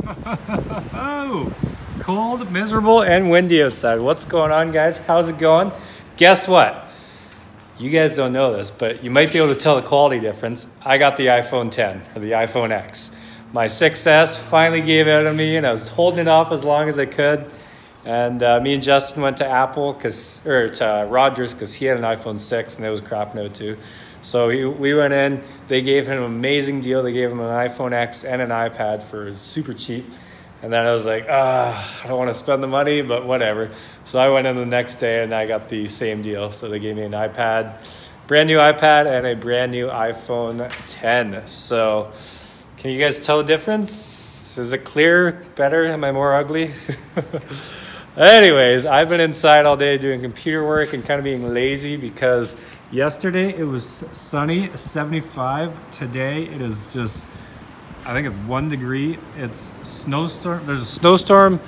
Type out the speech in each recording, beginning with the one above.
Oh, cold, miserable, and windy outside. What's going on, guys? How's it going? Guess what? You guys don't know this, but you might be able to tell the quality difference. I got the iPhone 10 or the iPhone X. My 6S finally gave out on me, and I was holding it off as long as I could. And me and Justin went to to Rogers because he had an iPhone 6 and it was crapping out too. So we went in, they gave him an amazing deal. They gave him an iPhone X and an iPad for super cheap. And then I was like, I don't want to spend the money, but whatever. So I went in the next day and I got the same deal. So they gave me an iPad, brand new iPad, and a brand new iPhone 10. So can you guys tell the difference? Is it clear, better? Am I more ugly? Anyways, I've been inside all day doing computer work and kind of being lazy because yesterday it was sunny, 75. Today it is just, I think it's 1 degree. It's snowstorm. There's a snowstorm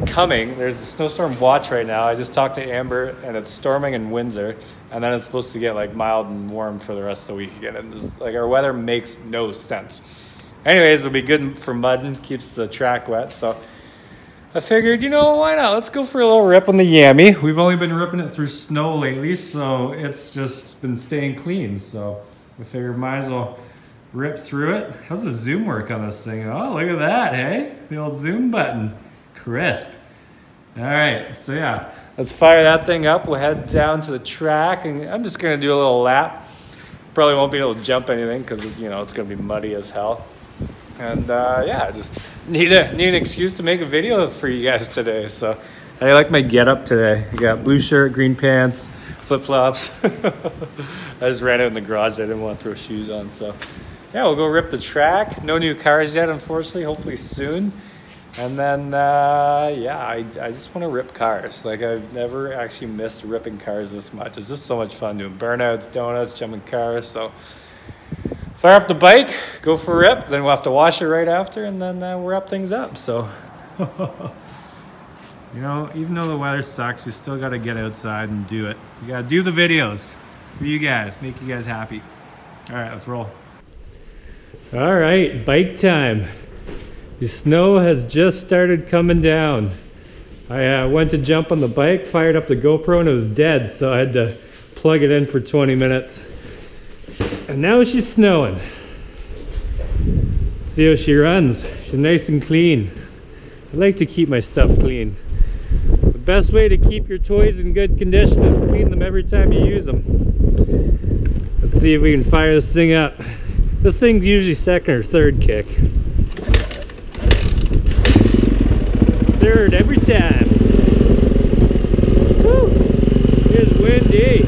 coming. There's a snowstorm watch right now. I just talked to Amber and it's storming in Windsor. And then it's supposed to get like mild and warm for the rest of the week again. And this, like, our weather makes no sense. Anyways, it'll be good for mudding, keeps the track wet. So I figured, you know, why not? Let's go for a little rip on the Yami. We've only been ripping it through snow lately, so it's just been staying clean. So I figured might as well rip through it. How's the zoom work on this thing? Oh, look at that, hey? The old zoom button. Crisp. All right, so yeah, let's fire that thing up. We'll head down to the track, and I'm just gonna do a little lap. Probably won't be able to jump anything because, you know, it's gonna be muddy as hell. And yeah, I just need an excuse to make a video for you guys today. So I like my getup today. I got blue shirt, green pants, flip-flops. I just ran out in the garage. I didn't want to throw shoes on. So yeah, we'll go rip the track. No new cars yet, unfortunately. Hopefully soon. And then yeah, I just want to rip cars. Like, I've never actually missed ripping cars this much. It's just so much fun doing burnouts, donuts, jumping cars. So fire up the bike, go for a rip, then we'll have to wash it right after, and then we'll wrap things up. So, you know, even though the weather sucks, you still got to get outside and do it. You got to do the videos for you guys, make you guys happy. All right, let's roll. All right, bike time. The snow has just started coming down. I went to jump on the bike, fired up the GoPro, and it was dead, so I had to plug it in for 20 minutes. And now she's snowing. See how she runs. She's nice and clean. I like to keep my stuff clean. The best way to keep your toys in good condition is clean them every time you use them. Let's see if we can fire this thing up. This thing's usually second or third kick. Third every time. Woo! It's windy.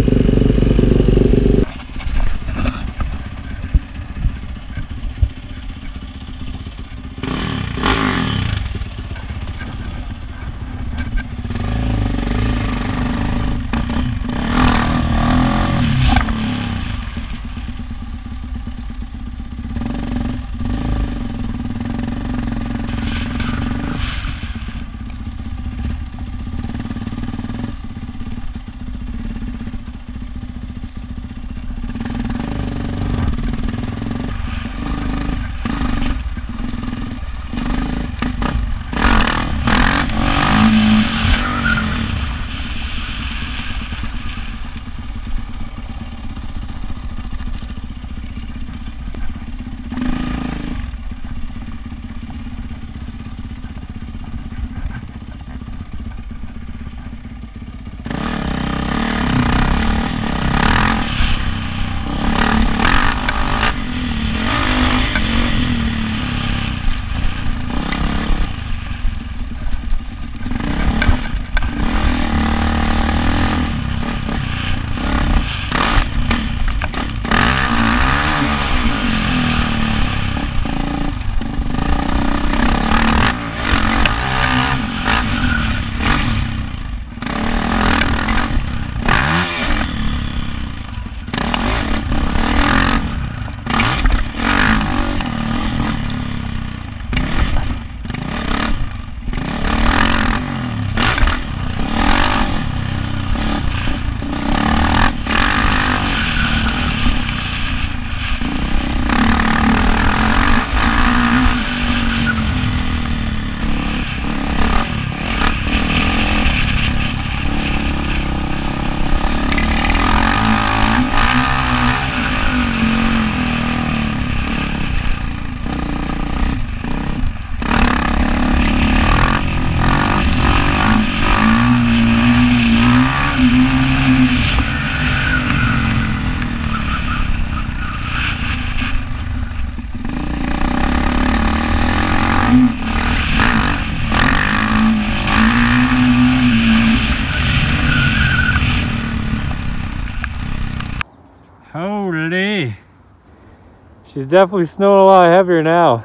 She's definitely snowing a lot heavier now.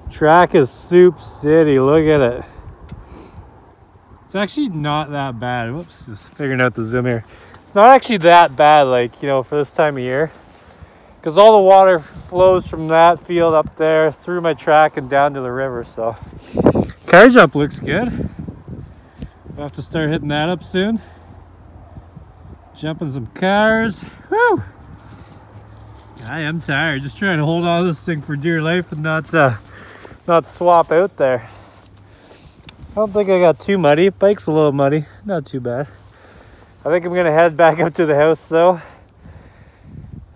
Track is soup city, look at it. It's actually not that bad. Whoops, just figuring out the zoom here. It's not actually that bad, like, you know, for this time of year. Because all the water flows from that field up there through my track and down to the river, so. Car jump looks good. I'll have to start hitting that up soon. Jumping some cars. Woo! I am tired. Just trying to hold on to this thing for dear life and not swap out there. I don't think I got too muddy. Bike's a little muddy. Not too bad. I think I'm gonna head back up to the house though.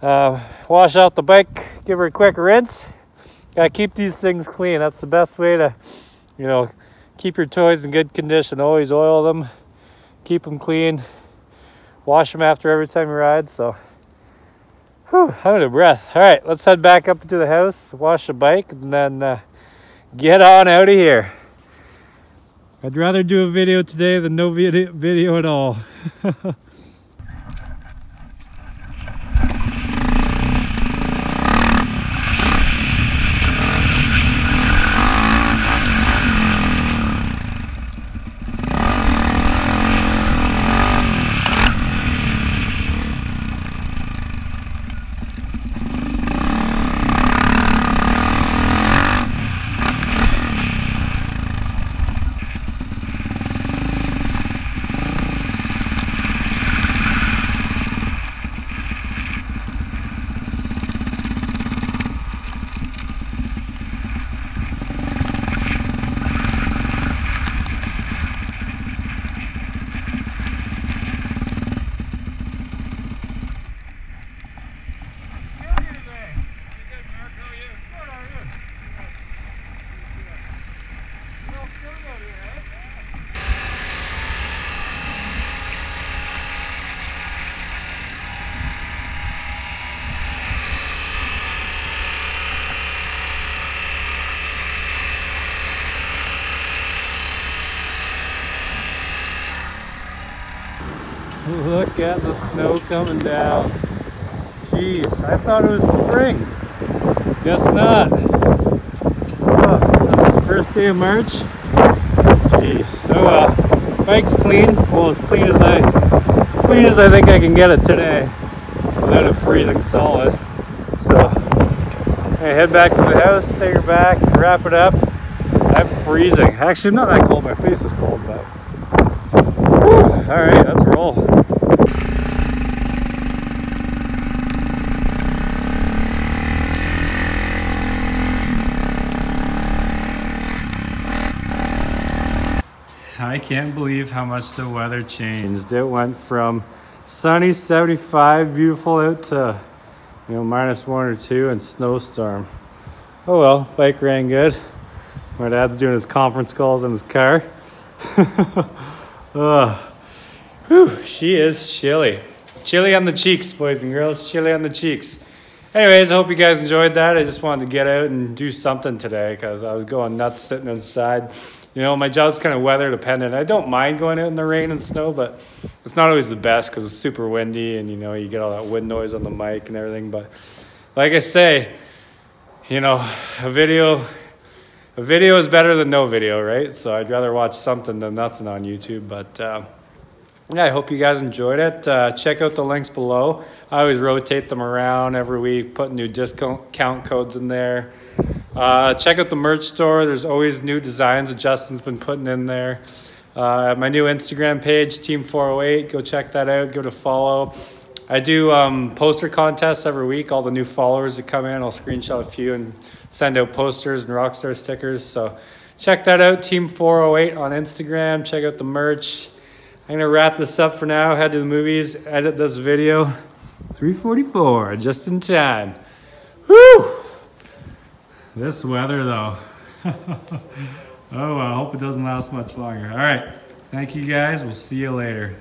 Wash out the bike, give her a quick rinse. Gotta keep these things clean. That's the best way to, you know, keep your toys in good condition. Always oil them, keep them clean, wash them after every time you ride. So, whew, I'm out of breath. All right, let's head back up to the house, wash the bike, and then get on out of here. I'd rather do a video today than no video at all. Look at the snow coming down. Jeez, I thought it was spring. Guess not. Oh, this first day of March. Jeez. Oh well. Bike's clean. Well, as clean as I think I can get it today, without it freezing solid. So, I head back to the house, take her back, wrap it up. I'm freezing. Actually, I'm not that cold. My face is cold, but. Whew. All right, let's roll. I can't believe how much the weather changed. It went from sunny 75, beautiful, out to, you know, -1 or 2 and snowstorm. Oh well, bike ran good. My dad's doing his conference calls in his car. Whew, she is chilly. Chilly on the cheeks, boys and girls, chilly on the cheeks. Anyways, I hope you guys enjoyed that. I just wanted to get out and do something today because I was going nuts sitting inside. You know, my job's kind of weather dependent. I don't mind going out in the rain and snow, but it's not always the best because it's super windy and, you know, you get all that wind noise on the mic and everything. But like I say, you know, a video is better than no video, right? So I'd rather watch something than nothing on YouTube. But yeah, I hope you guys enjoyed it. Check out the links below. I always rotate them around every week, put new discount codes in there. Check out the merch store. There's always new designs that Justin's been putting in there. My new Instagram page, Team408, go check that out, give it a follow. I do poster contests every week. All the new followers that come in, I'll screenshot a few and send out posters and Rockstar stickers. So check that out, Team408 on Instagram. Check out the merch. I'm gonna wrap this up for now, head to the movies, edit this video. 3:44, just in time. Whew! This weather though. Oh, I hope it doesn't last much longer. All right, thank you guys, we'll see you later.